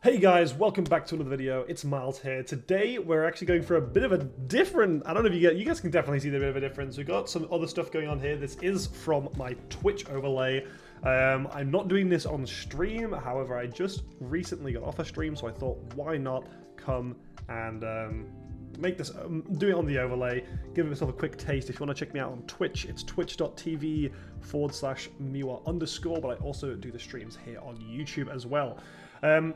Hey guys, welcome back to another video. It's Miles here. Today we're actually going for a bit of a different, I don't know if you guys can definitely see the bit of a difference. We've got some other stuff going on here. This is from my Twitch overlay. I'm not doing this on stream, however I just recently got off a stream, so I thought why not come and make this, do it on the overlay, give myself a quick taste. If you want to check me out on Twitch, it's twitch.tv/Meewah_, but I also do the streams here on YouTube as well.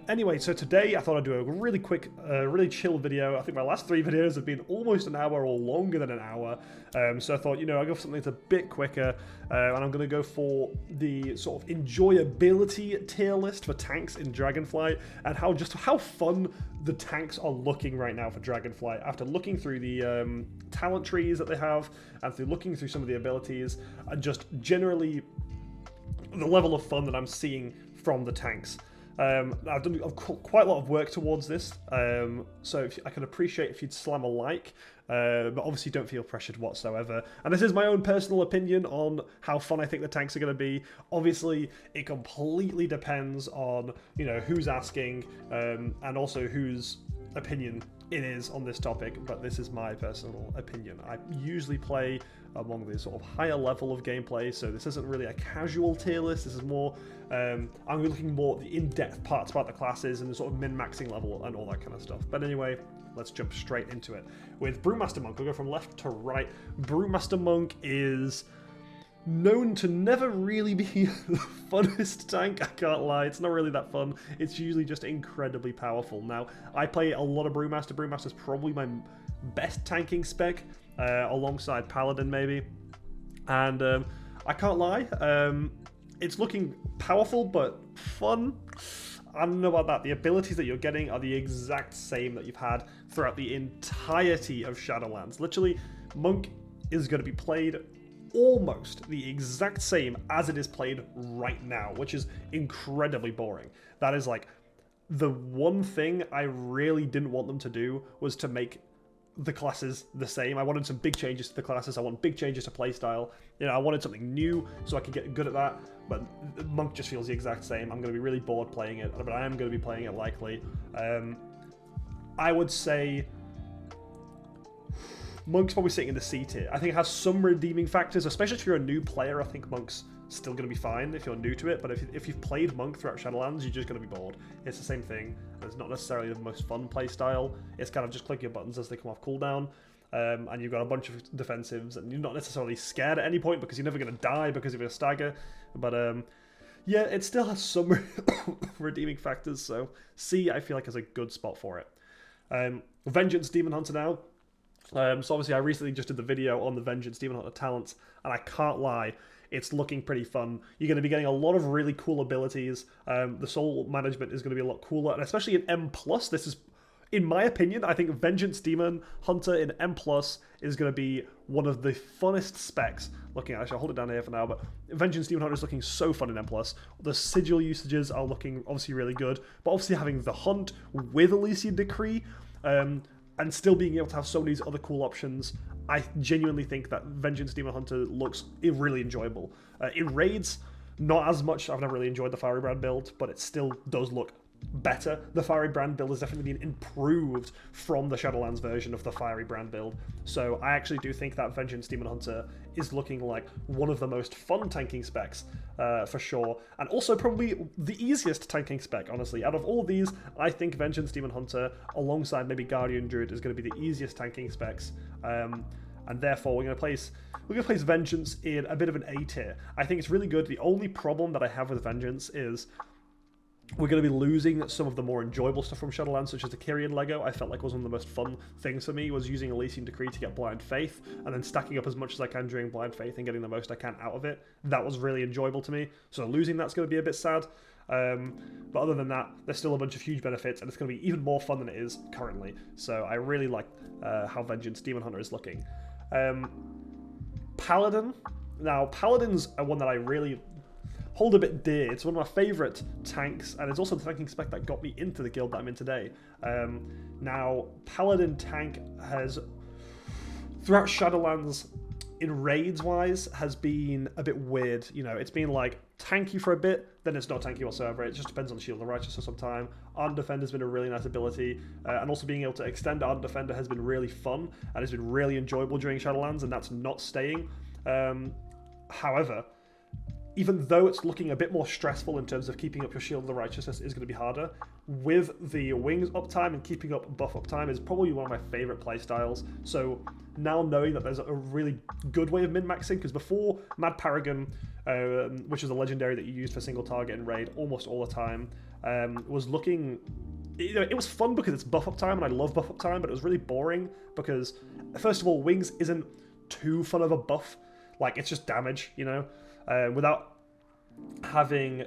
Anyway, so today I thought I'd do a really quick, really chill video. I think my last 3 videos have been almost an hour or longer than an hour. So I thought, I'll go for something that's a bit quicker. And I'm going to go for the sort of enjoyability tier list for tanks in Dragonflight and how fun the tanks are looking right now for Dragonflight. After looking through the talent trees that they have and through looking through some of the abilities and just generally the level of fun that I'm seeing from the tanks. I've done quite a lot of work towards this, so I can appreciate if you'd slam a like, but obviously don't feel pressured whatsoever. And this is my own personal opinion on how fun I think the tanks are going to be. Obviously, it completely depends on, who's asking, and also whose opinion it is on this topic, but this is my personal opinion. I usually play among the sort of higher level of gameplay, so this isn't really a casual tier list. This is more, I'm looking more at the in-depth parts about the classes and the sort of min-maxing level and all that kind of stuff. But anyway, let's jump straight into it. With Brewmaster Monk, we'll go from left to right. Brewmaster Monk is known to never really be the funnest tank, I can't lie. It's not really that fun. It's usually just incredibly powerful. Now, I play a lot of Brewmaster. Brewmaster's probably my best tanking spec, alongside Paladin maybe. And I can't lie, it's looking powerful but fun. I don't know about that. The abilities that you're getting are the exact same that you've had throughout the entirety of Shadowlands. Literally, Monk is going to be played almost the exact same as it is played right now, which is incredibly boring. That is like the one thing I really didn't want them to do, was to make the classes the same. I wanted some big changes to the classes. I want big changes to playstyle. I wanted something new so I could get good at that, but Monk just feels the exact same. I'm going to be really bored playing it, but I am going to be playing it likely. I would say Monk's probably sitting in the C tier. I think it has some redeeming factors, especially if you're a new player. I think Monk's still going to be fine if you're new to it, but if you've played Monk throughout Shadowlands, you're just going to be bored. It's the same thing. It's not necessarily the most fun play style. It's kind of just click your buttons as they come off cooldown, and you've got a bunch of defensives, and you're not necessarily scared at any point because you're never going to die because of your stagger. But yeah, it still has some redeeming factors, so C, I feel like, is a good spot for it. Vengeance Demon Hunter now. So obviously I recently just did the video on the Vengeance Demon Hunter talents, and I can't lie, it's looking pretty fun. You're going to be getting a lot of really cool abilities. The soul management is going to be a lot cooler, and especially in M+, this is, in my opinion, I think Vengeance Demon Hunter in M+ is going to be one of the funnest specs. Looking at, actually, I'll hold it down here for now, but Vengeance Demon Hunter is looking so fun in M+. The sigil usages are looking obviously really good, but obviously having the Hunt with Elysian Decree, and still being able to have so many other cool options, I genuinely think that Vengeance Demon Hunter looks really enjoyable. In raids, not as much. I've never really enjoyed the Fiery Brand build, but it still does look better. The Fiery Brand build has definitely been improved from the Shadowlands version of the Fiery Brand build. So I actually do think that Vengeance Demon Hunter is looking like one of the most fun tanking specs, for sure. And also probably the easiest tanking spec, honestly. Out of all of these, I think Vengeance Demon Hunter, alongside maybe Guardian Druid, is going to be the easiest tanking specs. And therefore we're going to place Vengeance in a bit of an A tier. I think it's really good. The only problem that I have with Vengeance is we're going to be losing some of the more enjoyable stuff from Shadowlands, such as the Kyrian Lego. I felt like was one of the most fun things for me, was using Elysian Decree to get Blind Faith, and then stacking up as much as I can during Blind Faith and getting the most I can out of it. That was really enjoyable to me, so losing that's going to be a bit sad. But other than that, there's still a bunch of huge benefits, and it's going to be even more fun than it is currently. So I really like how Vengeance Demon Hunter is looking. Paladin. Now, Paladin's one that I really hold a bit dear. It's one of my favourite tanks, and it's also the tanking spec that got me into the guild that I'm in today. Now, Paladin tank has, throughout Shadowlands, in raids wise has been a bit weird. You know, it's been like tanky for a bit, then it's not tanky whatsoever. It just depends on Shield of the Righteous for some time. Ardent Defender's been a really nice ability, and also being able to extend Ardent Defender has been really fun and has been really enjoyable during Shadowlands, and that's not staying. However, even though it's looking a bit more stressful in terms of keeping up your Shield of the Righteousness is going to be harder, with the wings uptime and keeping up buff uptime is probably one of my favorite playstyles. So now knowing that there's a really good way of min-maxing, because before Mad Paragon, which is a legendary that you use for single target and raid almost all the time, was looking... You know, it was fun because it's buff uptime, and I love buff uptime, but it was really boring because, first of all, wings isn't too fun of a buff. Like, it's just damage, you know? Without having,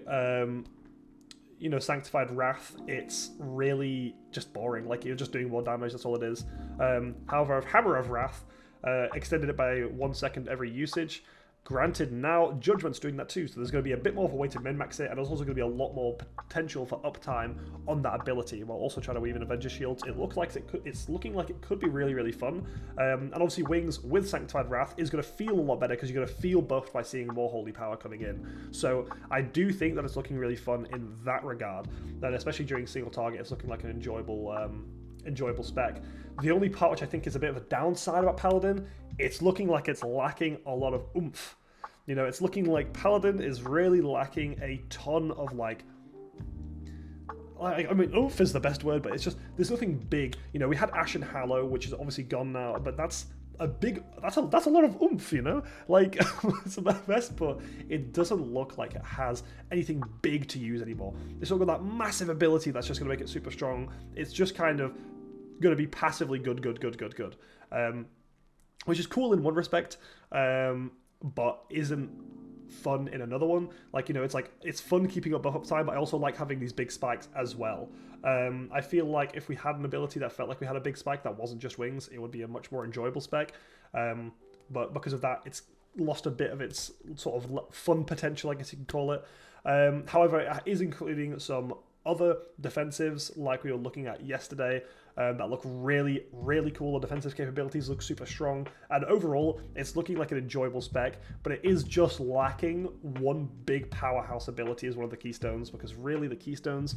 you know, Sanctified Wrath, it's really just boring. Like, you're just doing more damage, that's all it is. However, Hammer of Wrath extended it by 1 second every usage. Granted, now Judgment's doing that too, so there's going to be a bit more of a way to min-max it, and there's also going to be a lot more potential for uptime on that ability, while also trying to weave in Avenger Shields. It looks like it's looking like it could be really, really fun. And obviously Wings with Sanctified Wrath is going to feel a lot better, because you're going to feel buffed by seeing more Holy Power coming in. So I do think that it's looking really fun in that regard, and especially during single target, it's looking like an enjoyable spec. The only part which I think is a bit of a downside about Paladin, it's looking like it's lacking a lot of oomph. You know, it's looking like Paladin is really lacking a ton of, like, I mean, oomph is the best word, but it's just, there's nothing big. You know, we had Ashen Hallow, which is obviously gone now, but that's a lot of oomph, you know? Like, it's the best, but it doesn't look like it has anything big to use anymore. It's not got that massive ability that's just going to make it super strong. It's just kind of going to be passively good. Which is cool in one respect, but isn't fun in another one. Like, you know, it's like, it's fun keeping up buff uptime, but I also like having these big spikes as well. I feel like if we had an ability that felt like we had a big spike that wasn't just wings, it would be a much more enjoyable spec. But because of that, it's lost a bit of its sort of fun potential, I guess you could call it. However, it is including some other defensives like we were looking at yesterday that look really, really cool. The defensive capabilities look super strong, and overall it's looking like an enjoyable spec, but it is just lacking one big powerhouse ability as one of the keystones, because really the keystones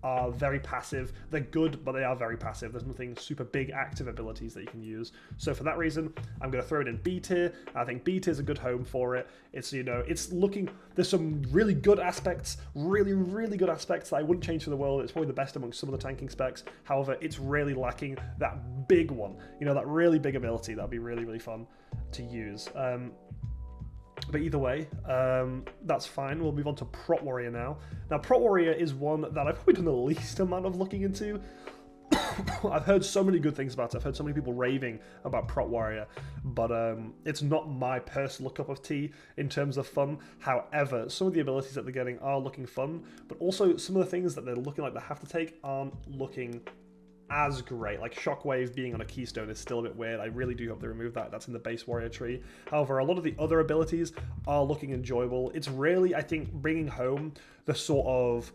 are very passive. They're good, but they are very passive. There's nothing super big active abilities that you can use. So for that reason, I'm going to throw it in B tier. I think B tier is a good home for it. It's, you know, it's looking, there's some really good aspects, really, really good aspects that I wouldn't change for the world. It's probably the best amongst some of the tanking specs. However, it's really lacking that big one, you know, that really big ability. That'd be really, really fun to use. But either way, that's fine. We'll move on to Prot Warrior now. Now, Prot Warrior is one that I've probably done the least amount of looking into. I've heard so many good things about it. I've heard so many people raving about Prot Warrior, but it's not my personal cup of tea in terms of fun. However, some of the abilities that they're getting are looking fun, but also some of the things that they're looking like they have to take aren't looking as great. Like Shockwave being on a keystone is still a bit weird. I really do hope they remove that. That's in the base warrior tree. However, a lot of the other abilities are looking enjoyable. It's really, I think, bringing home the sort of,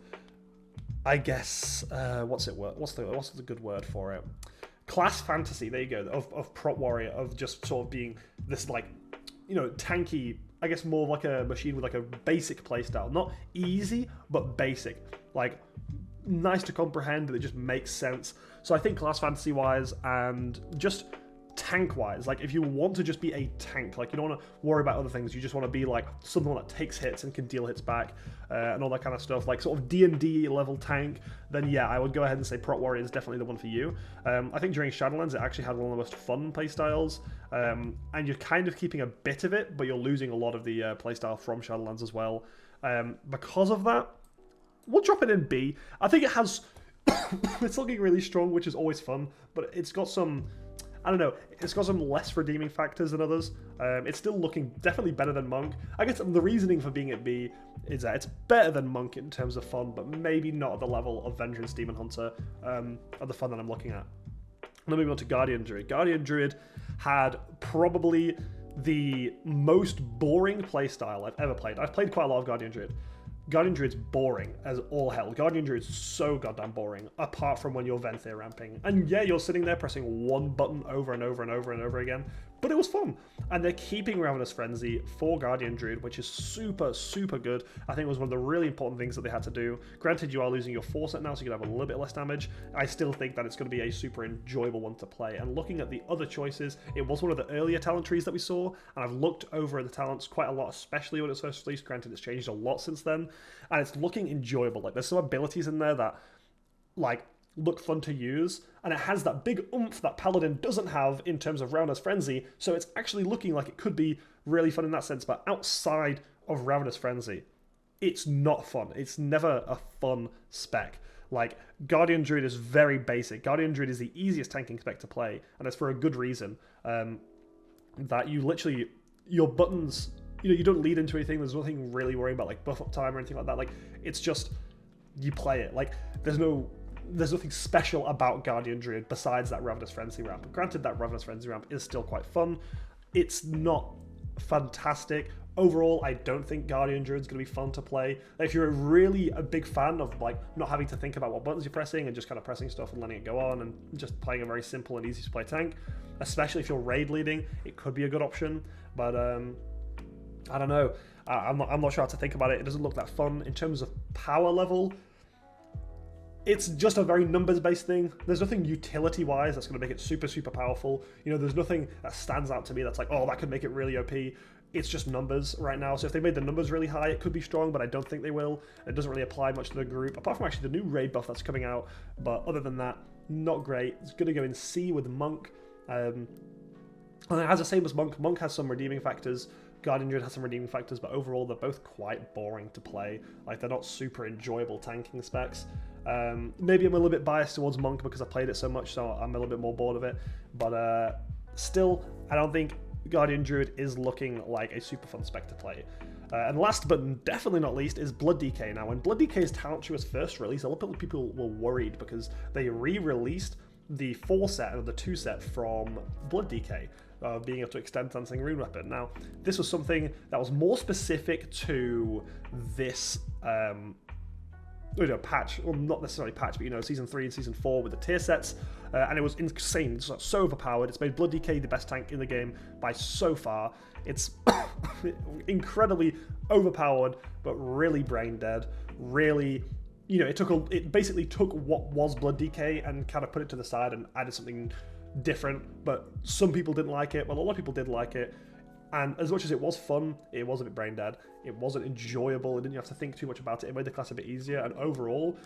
I guess, what's the good word for it? Class fantasy, there you go, of Prot Warrior, of just sort of being this, like, you know, tanky, I guess more like a machine with like a basic playstyle. Not easy, but basic. Like, nice to comprehend, but it just makes sense. So I think class fantasy wise and just tank wise, like if you want to just be a tank, like you don't want to worry about other things, you just want to be like someone that takes hits and can deal hits back and all that kind of stuff, like sort of D&D level tank, then yeah, I would go ahead and say Prot Warrior is definitely the one for you. I think during Shadowlands it actually had one of the most fun playstyles, and you're kind of keeping a bit of it, but you're losing a lot of the playstyle from Shadowlands as well. Because of that, we'll drop it in B. I think it has... it's looking really strong, which is always fun, but it's got some... I don't know, it's got some less redeeming factors than others. It's still looking definitely better than Monk. I guess the reasoning for being at B is that it's better than Monk in terms of fun, but maybe not at the level of Vengeance Demon Hunter, of the fun that I'm looking at. Then moving on to Guardian Druid. Guardian Druid had probably the most boring playstyle I've ever played. I've played quite a lot of Guardian Druid. Guardian Druid's boring as all hell. Guardian Druid's so goddamn boring, apart from when you're Venthyr ramping. And yeah, you're sitting there pressing one button over and over and over and over again, but it was fun. And they're keeping Ravenous Frenzy for Guardian Druid, which is super, super good. I think it was one of the really important things that they had to do. Granted, you are losing your foresight now, so you can have a little bit less damage. I still think that it's going to be a super enjoyable one to play. And looking at the other choices, it was one of the earlier talent trees that we saw, and I've looked over at the talents quite a lot, especially when it was first released. Granted, it's changed a lot since then, and it's looking enjoyable. Like, there's some abilities in there that, like, look fun to use, and it has that big oomph that Paladin doesn't have in terms of Ravenous Frenzy, so it's actually looking like it could be really fun in that sense. But outside of Ravenous Frenzy, it's not fun. It's never a fun spec. Like, Guardian Druid is very basic. Guardian Druid is the easiest tanking spec to play, and it's for a good reason. That you literally, your buttons, you know, you don't lead into anything. There's nothing really worrying about like buff up time or anything like that. Like, it's just, you play it. Like, there's nothing special about Guardian Druid besides that Ravenous Frenzy ramp. Granted, that Ravenous Frenzy ramp is still quite fun. It's not fantastic. Overall, I don't think Guardian Druid's going to be fun to play. If you're really a big fan of like not having to think about what buttons you're pressing and just kind of pressing stuff and letting it go on and just playing a very simple and easy to play tank, especially if you're raid leading, it could be a good option. But I don't know. I'm not sure how to think about it. It doesn't look that fun. In terms of power level, it's just a very numbers-based thing. There's nothing utility-wise that's going to make it super, super powerful. You know, there's nothing that stands out to me that's like, oh, that could make it really OP. It's just numbers right now. So if they made the numbers really high, it could be strong, but I don't think they will. It doesn't really apply much to the group, apart from actually the new raid buff that's coming out. But other than that, not great. It's going to go in C with Monk. And it has the same as Monk. Monk has some redeeming factors. Guardian Druid has some redeeming factors, but overall, they're both quite boring to play. Like, they're not super enjoyable tanking specs. Maybe I'm a little bit biased towards Monk because I played it so much, so I'm a little bit more bored of it. But still, I don't think Guardian Druid is looking like a super fun spec to play. And last but definitely not least is Blood DK. Now, when Blood DK's talent tree was first released, a lot of people were worried because they re-released the 4 set and the 2 set from Blood DK. Being able to extend Dancing Rune Weapon. Now, this was something that was more specific to this patch, well, not necessarily patch, but season 3 and season 4 with the tier sets, and it was insane. It's so overpowered. It's made Blood DK the best tank in the game by so far. It's incredibly overpowered, but really brain dead. Really, it basically took what was Blood DK and kind of put it to the side and added something different. But some people didn't like it. Well, a lot of people did like it. And as much as it was fun, it was a bit brain dead. It wasn't enjoyable. It didn't have to think too much about it. It made the class a bit easier. And overall,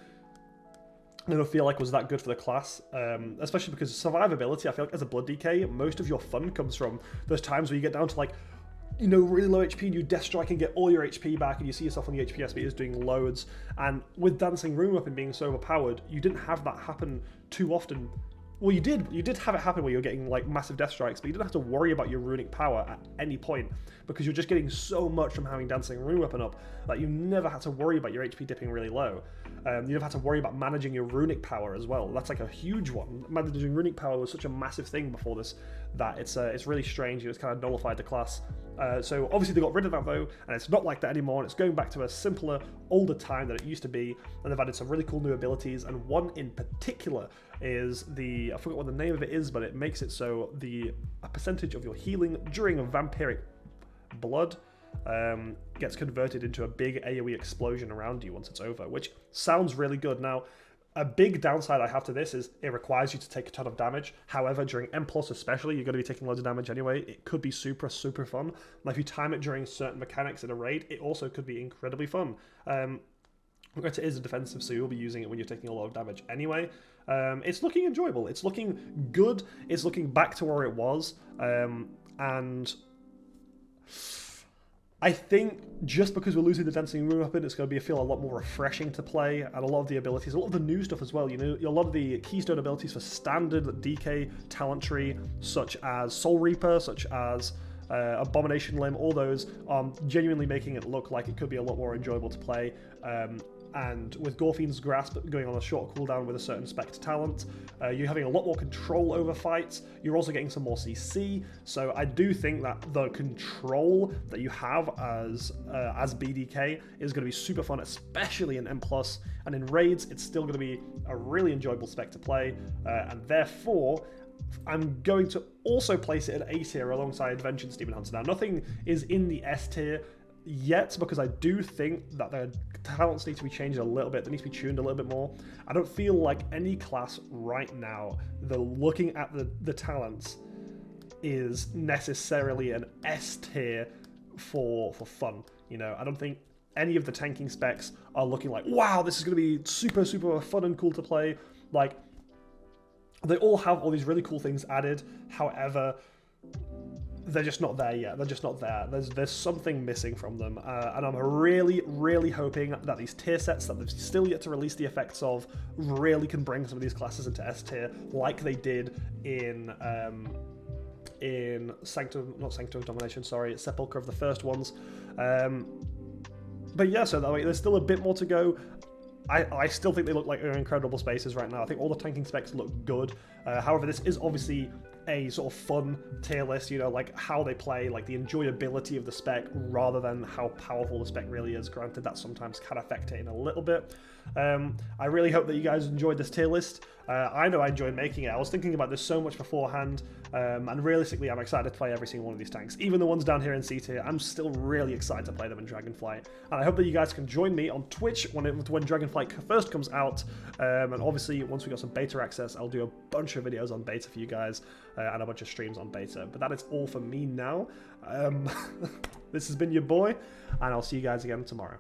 I don't feel like it was that good for the class, especially because survivability, I feel like as a Blood DK, most of your fun comes from those times where you get down to like, really low HP and you Death Strike and get all your HP back and you see yourself on the HPS meters doing loads. And with Dancing Rune Weapon being so overpowered, you didn't have that happen too often. Well, you did have it happen where you're getting like massive death strikes, but you didn't have to worry about your runic power at any point because you're just getting so much from having Dancing Rune Weapon up that you never had to worry about your HP dipping really low. You never had to worry about managing your runic power as well. That's like a huge one. Managing runic power was such a massive thing before this that it's really strange. It's kind of nullified the class. So obviously they got rid of that though, and it's not like that anymore. And it's going back to a simpler, older time that it used to be. And they've added some really cool new abilities. And one in particular is I forgot what the name of it is, but it makes it so a percentage of your healing during a vampiric blood gets converted into a big AoE explosion around you once it's over, which sounds really good. Now, a big downside I have to this is it requires you to take a ton of damage. However, during M+ especially, you're going to be taking loads of damage anyway. It could be super, super fun. And if you time it during certain mechanics in a raid, it also could be incredibly fun. It is a defensive, so you'll be using it when you're taking a lot of damage anyway. It's looking enjoyable. It's looking good. It's looking back to where it was. And I think just because we're losing the Dancing Rune Weapon, it's going to feel a lot more refreshing to play, and a lot of the abilities, a lot of the new stuff as well, a lot of the keystone abilities for standard DK talent tree, such as Soul Reaper, such as Abomination Limb, all those are genuinely making it look like it could be a lot more enjoyable to play. And with Gorfien's Grasp going on a short cooldown with a certain spec talent, you're having a lot more control over fights. You're also getting some more CC, so I do think that the control that you have as BDK is going to be super fun, especially in M+, and in raids, it's still going to be a really enjoyable spec to play, and therefore, I'm going to also place it at A tier alongside Vengeance Demon Hunter. Now, nothing is in the S tier yet because I do think that their talents need to be changed a little bit. They need to be tuned a little bit more. I don't feel like any class right now, looking at the talents, is necessarily an S tier for fun. You know, I don't think any of the tanking specs are looking like, wow, this is going to be super, super fun and cool to play. Like, they all have all these really cool things added. However, they're just not there yet. They're just not there. There's something missing from them. And I'm really, really hoping that these tier sets that they've still yet to release the effects of really can bring some of these classes into S tier like they did in Sanctum of Domination, sorry, Sepulchre of the first ones. But yeah, so that way, there's still a bit more to go. I still think they look like incredible spaces right now. I think all the tanking specs look good. However, this is obviously a sort of fun tier list, you know, like how they play, like the enjoyability of the spec rather than how powerful the spec really is. Granted, that sometimes can affect it in a little bit. I really hope that you guys enjoyed this tier list. I know I enjoyed making it. I was thinking about this so much beforehand, and realistically, I'm excited to play every single one of these tanks. Even the ones down here in C tier, I'm still really excited to play them in Dragonflight. And I hope that you guys can join me on Twitch when Dragonflight first comes out. And obviously, once we got some beta access, I'll do a bunch of videos on beta for you guys, and a bunch of streams on beta. But that is all for me now. This has been your boy, and I'll see you guys again tomorrow.